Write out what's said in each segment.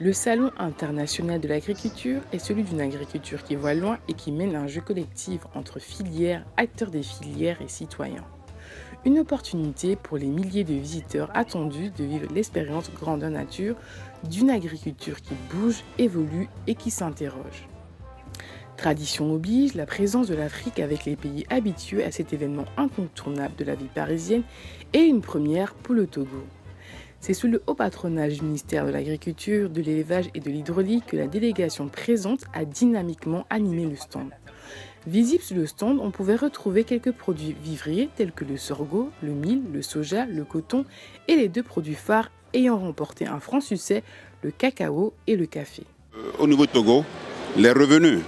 Le Salon international de l'agriculture est celui d'une agriculture qui voit loin et qui mène un jeu collectif entre filières, acteurs des filières et citoyens. Une opportunité pour les milliers de visiteurs attendus de vivre l'expérience grandeur nature d'une agriculture qui bouge, évolue et qui s'interroge. Tradition oblige, la présence de l'Afrique avec les pays habitués à cet événement incontournable de la vie parisienne est une première pour le Togo. C'est sous le haut patronage du ministère de l'Agriculture, de l'Élevage et de l'Hydraulique que la délégation présente a dynamiquement animé le stand. Visible sur le stand, on pouvait retrouver quelques produits vivriers tels que le sorgho, le mil, le soja, le coton et les deux produits phares ayant remporté un franc succès, le cacao et le café. Au niveau du Togo, les revenus,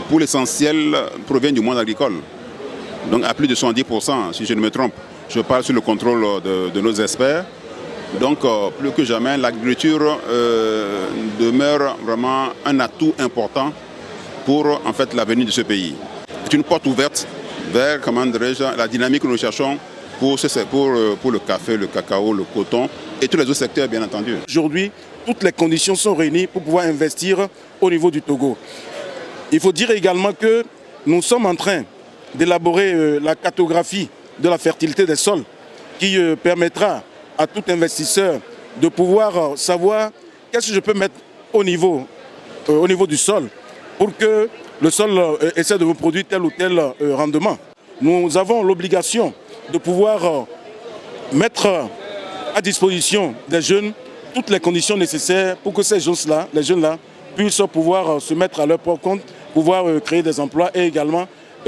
pour l'essentiel, proviennent du monde agricole. Donc à plus de 70%, si je ne me trompe. Je parle sous le contrôle de nos experts. Donc plus que jamais, l'agriculture demeure vraiment un atout important pour en fait, l'avenir de ce pays. C'est une porte ouverte vers la dynamique que nous cherchons pour le café, le cacao, le coton et tous les autres secteurs bien entendu. Aujourd'hui, toutes les conditions sont réunies pour pouvoir investir au niveau du Togo. Il faut dire également que nous sommes en train d'élaborer la cartographie de la fertilité des sols qui permettra à tout investisseur de pouvoir savoir qu'est-ce que je peux mettre au niveau du sol pour que le sol essaie de me produire tel ou tel rendement. Nous avons l'obligation de pouvoir mettre à disposition des jeunes toutes les conditions nécessaires pour que ces jeunes-là, les jeunes-là, puissent pouvoir se mettre à leur propre compte, pouvoir créer des emplois et également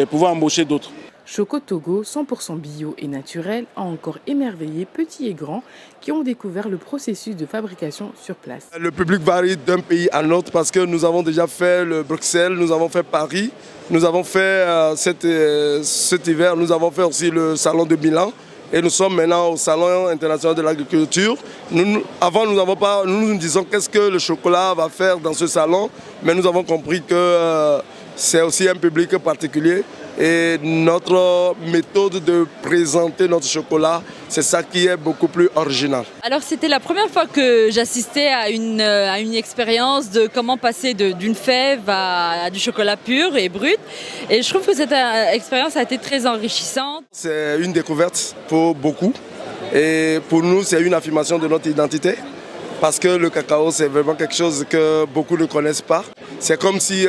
pouvoir embaucher d'autres. Choco Togo, 100% bio et naturel, a encore émerveillé petits et grands qui ont découvert le processus de fabrication sur place. Le public varie d'un pays à l'autre parce que nous avons déjà fait le Bruxelles, nous avons fait Paris, nous avons fait cet hiver, nous avons fait aussi le salon de Milan et nous sommes maintenant au salon international de l'agriculture. Avant, nous nous disons qu'est-ce que le chocolat va faire dans ce salon, mais nous avons compris que c'est aussi un public particulier. Et notre méthode de présenter notre chocolat, c'est ça qui est beaucoup plus original. Alors c'était la première fois que j'assistais à une expérience de comment passer d'une fève à du chocolat pur et brut. Et je trouve que cette expérience a été très enrichissante. C'est une découverte pour beaucoup. Et pour nous, c'est une affirmation de notre identité. Parce que le cacao, c'est vraiment quelque chose que beaucoup ne connaissent pas. C'est comme si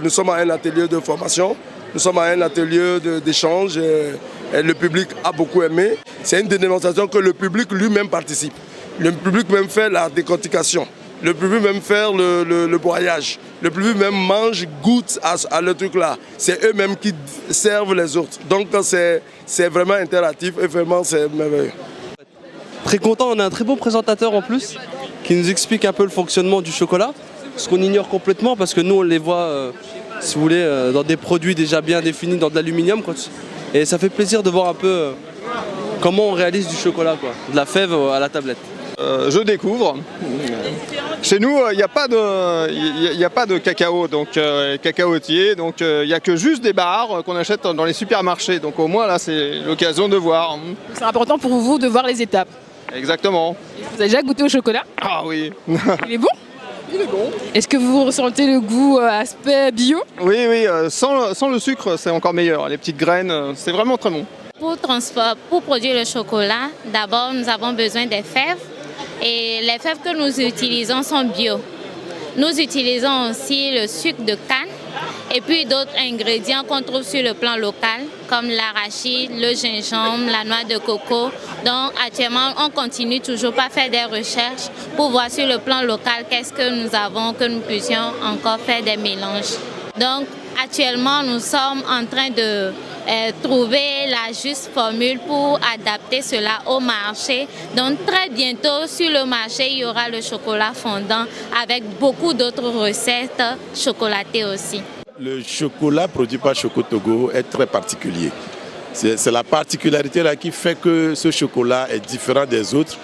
nous sommes à un atelier de formation. Nous sommes à un atelier d'échange et le public a beaucoup aimé. C'est une démonstration que le public lui-même participe. Le public même fait la décortication. Le public même fait le broyage. Le public même mange, goûte à le truc là. C'est eux-mêmes qui servent les autres. Donc c'est vraiment interactif et vraiment c'est merveilleux. Très content, on a un très bon présentateur en plus qui nous explique un peu le fonctionnement du chocolat. Ce qu'on ignore complètement parce que nous on les voit... si vous voulez, dans des produits déjà bien définis, dans de l'aluminium. Et ça fait plaisir de voir un peu comment on réalise du chocolat, de la fève à la tablette. Je découvre. Chez nous, il n'y a pas de cacao, donc cacaotier, donc il n'y a que juste des barres qu'on achète dans les supermarchés. Donc au moins là, c'est l'occasion de voir. C'est important pour vous de voir les étapes. Exactement. Vous avez déjà goûté au chocolat? Ah oui. Il est bon? Il est bon. Est-ce que vous ressentez le goût aspect bio? Oui, sans le sucre, c'est encore meilleur. Les petites graines, c'est vraiment très bon. Pour produire le chocolat, d'abord, nous avons besoin des fèves. Et les fèves que nous utilisons sont bio. Nous utilisons aussi le sucre de canne et puis d'autres ingrédients qu'on trouve sur le plan local, comme l'arachide, le gingembre, la noix de coco. Donc actuellement, on continue toujours par faire des recherches pour voir sur le plan local qu'est-ce que nous avons, que nous puissions encore faire des mélanges. Donc actuellement, nous sommes en train de trouver la juste formule pour adapter cela au marché. Donc très bientôt sur le marché, il y aura le chocolat fondant avec beaucoup d'autres recettes chocolatées aussi. Le chocolat produit par Choco Togo est très particulier. C'est la particularité là qui fait que ce chocolat est différent des autres,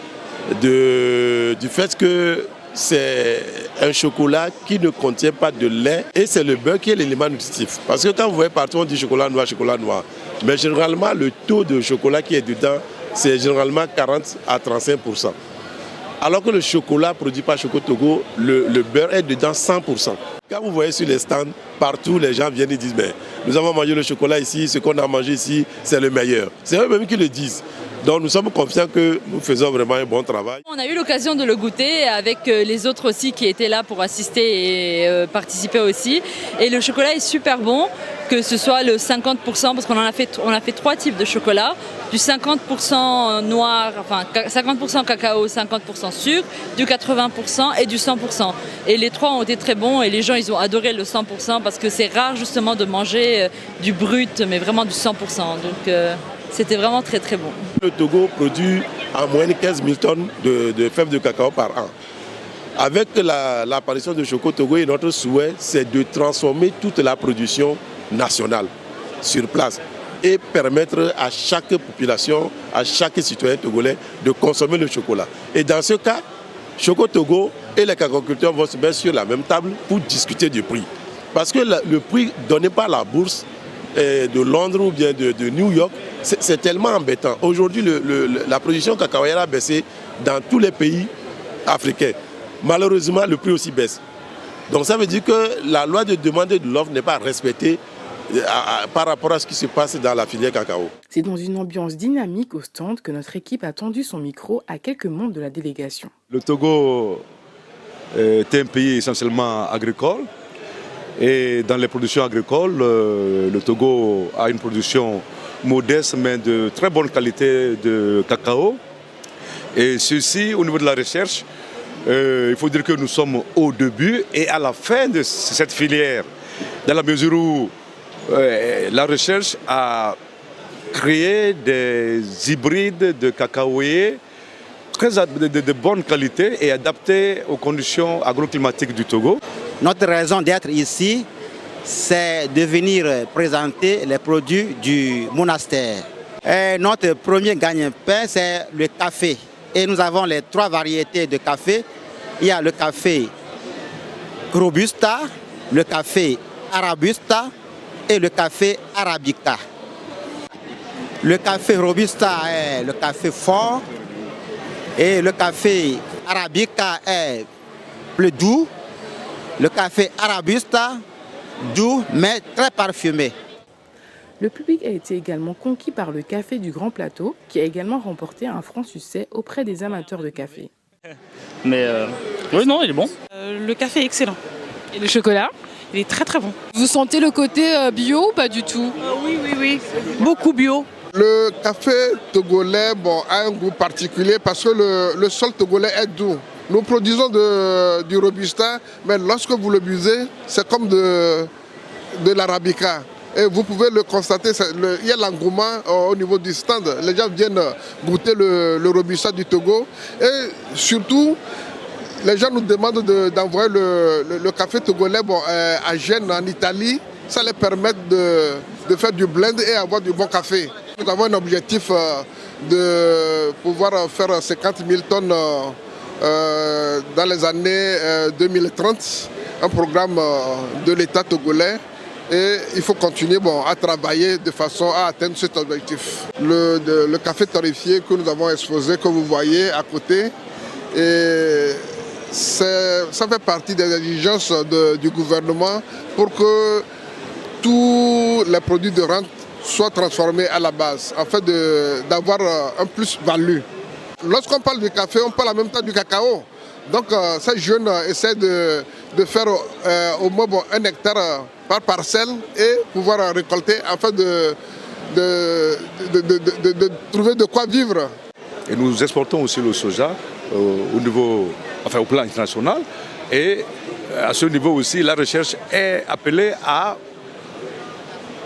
du fait que c'est un chocolat qui ne contient pas de lait et c'est le beurre qui est l'élément nutritif. Parce que quand vous voyez partout on dit chocolat noir, mais généralement le taux de chocolat qui est dedans c'est généralement 40 à 35%. Alors que le chocolat produit par Choco Togo, le beurre est dedans 100%. Quand vous voyez sur les stands, partout les gens viennent et disent mais nous avons mangé le chocolat ici, ce qu'on a mangé ici, c'est le meilleur. C'est eux-mêmes qui le disent. Donc nous sommes confiants que nous faisons vraiment un bon travail. On a eu l'occasion de le goûter avec les autres aussi qui étaient là pour assister et participer aussi. Et le chocolat est super bon, que ce soit le 50%, parce qu'on a fait 3 types de chocolat, du 50% noir, enfin 50% cacao, 50% sucre, du 80% et du 100%. Et les 3 ont été très bons et les gens ils ont adoré le 100% parce que c'est rare justement de manger du brut, mais vraiment du 100%. Donc c'était vraiment très très bon. Le Togo produit en moyenne 15 000 tonnes de fèves de cacao par an. Avec l'apparition de Choco Togo, et notre souhait, c'est de transformer toute la production nationale sur place et permettre à chaque population, à chaque citoyen togolais de consommer le chocolat. Et dans ce cas, Choco Togo et les cacaoculteurs vont se mettre sur la même table pour discuter du prix. Parce que le prix donné par la bourse de Londres ou bien de New York, c'est tellement embêtant. Aujourd'hui, la production cacaoyère a baissé dans tous les pays africains. Malheureusement, le prix aussi baisse. Donc ça veut dire que la loi de demande et de l'offre n'est pas respectée par rapport à ce qui se passe dans la filière cacao. C'est dans une ambiance dynamique au stand que notre équipe a tendu son micro à quelques membres de la délégation. Le Togo est un pays essentiellement agricole. Et dans les productions agricoles, le Togo a une production modeste mais de très bonne qualité de cacao. Et ceci, au niveau de la recherche, il faut dire que nous sommes au début et à la fin de cette filière, dans la mesure où la recherche a créé des hybrides de cacaoyers de bonne qualité et adaptés aux conditions agroclimatiques du Togo. Notre raison d'être ici, c'est de venir présenter les produits du monastère. Et notre premier gagne-pain, c'est le café. Et nous avons les 3 variétés de café. Il y a le café Robusta, le café Arabusta et le café Arabica. Le café Robusta est le café fort et le café Arabica est plus doux. Le café Arabusta, doux mais très parfumé. Le public a été également conquis par le café du Grand Plateau, qui a également remporté un franc succès auprès des amateurs de café. Mais oui, non, il est bon. Le café est excellent. Et le chocolat, il est très très bon. Vous sentez le côté bio ou pas du tout? Oui. Beaucoup bio. Le café togolais a un goût particulier parce que le sol togolais est doux. Nous produisons du Robusta, mais lorsque vous le buvez, c'est comme de l'Arabica. Et vous pouvez le constater, il y a l'engouement au niveau du stand. Les gens viennent goûter le Robusta du Togo. Et surtout, les gens nous demandent d'envoyer le café togolais à Gênes, en Italie. Ça les permet de faire du blend et avoir du bon café. Nous avons un objectif de pouvoir faire 50 000 tonnes dans les années 2030, un programme de l'État togolais. Et il faut continuer à travailler de façon à atteindre cet objectif. Le café torréfié que nous avons exposé, que vous voyez à côté, et ça fait partie des exigences du gouvernement pour que tous les produits de rente soient transformés à la base, afin d'avoir un plus-value. Lorsqu'on parle du café, on parle en même temps du cacao. Donc ces jeunes essaient de faire au moins 1 hectare par parcelle et pouvoir récolter afin de trouver de quoi vivre. Et nous exportons aussi le soja au plan international. Et à ce niveau aussi, la recherche est appelée à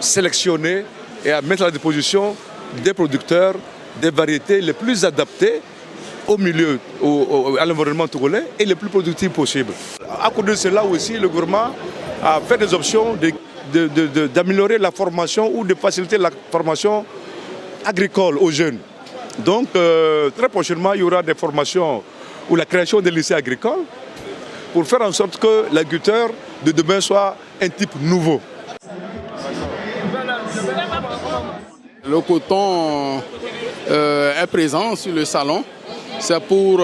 sélectionner et à mettre à la disposition des producteurs des variétés les plus adaptées au milieu, à l'environnement togolais et les plus productifs possibles. À cause de cela aussi, le gouvernement a fait des options d'améliorer la formation ou de faciliter la formation agricole aux jeunes. Donc très prochainement, il y aura des formations ou la création des lycées agricoles pour faire en sorte que l'agriculteur de demain soit un type nouveau. Le coton est présent sur le salon. C'est pour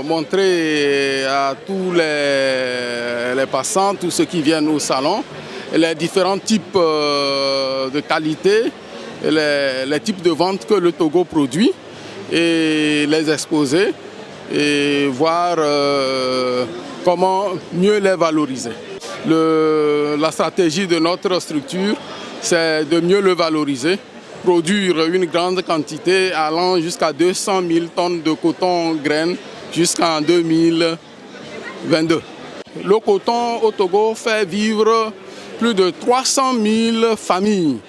montrer à tous les passants, tous ceux qui viennent au salon, les différents types de qualité, les types de ventes que le Togo produit et les exposer et voir comment mieux les valoriser. La stratégie de notre structure, c'est de mieux le valoriser, produire une grande quantité allant jusqu'à 200 000 tonnes de coton graines jusqu'en 2022. Le coton au Togo fait vivre plus de 300 000 familles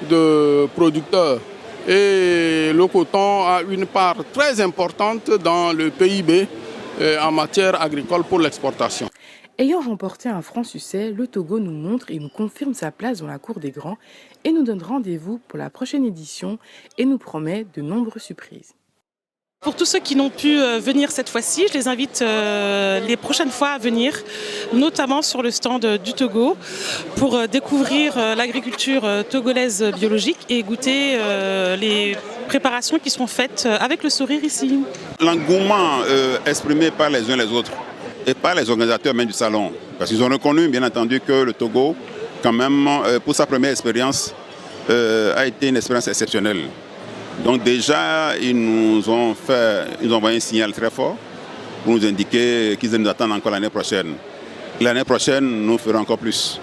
de producteurs et le coton a une part très importante dans le PIB en matière agricole pour l'exportation. Ayant remporté un franc succès, le Togo nous montre et nous confirme sa place dans la cour des grands et nous donne rendez-vous pour la prochaine édition et nous promet de nombreuses surprises. Pour tous ceux qui n'ont pu venir cette fois-ci, je les invite les prochaines fois à venir, notamment sur le stand du Togo, pour découvrir l'agriculture togolaise biologique et goûter les préparations qui sont faites avec le sourire ici. L'engouement exprimé par les uns et les autres et par les organisateurs même du salon, parce qu'ils ont reconnu bien entendu que le Togo, quand même, pour sa première expérience, a été une expérience exceptionnelle. Donc déjà, ils nous ont envoyé un signal très fort pour nous indiquer qu'ils nous attendent encore l'année prochaine. L'année prochaine, nous ferons encore plus.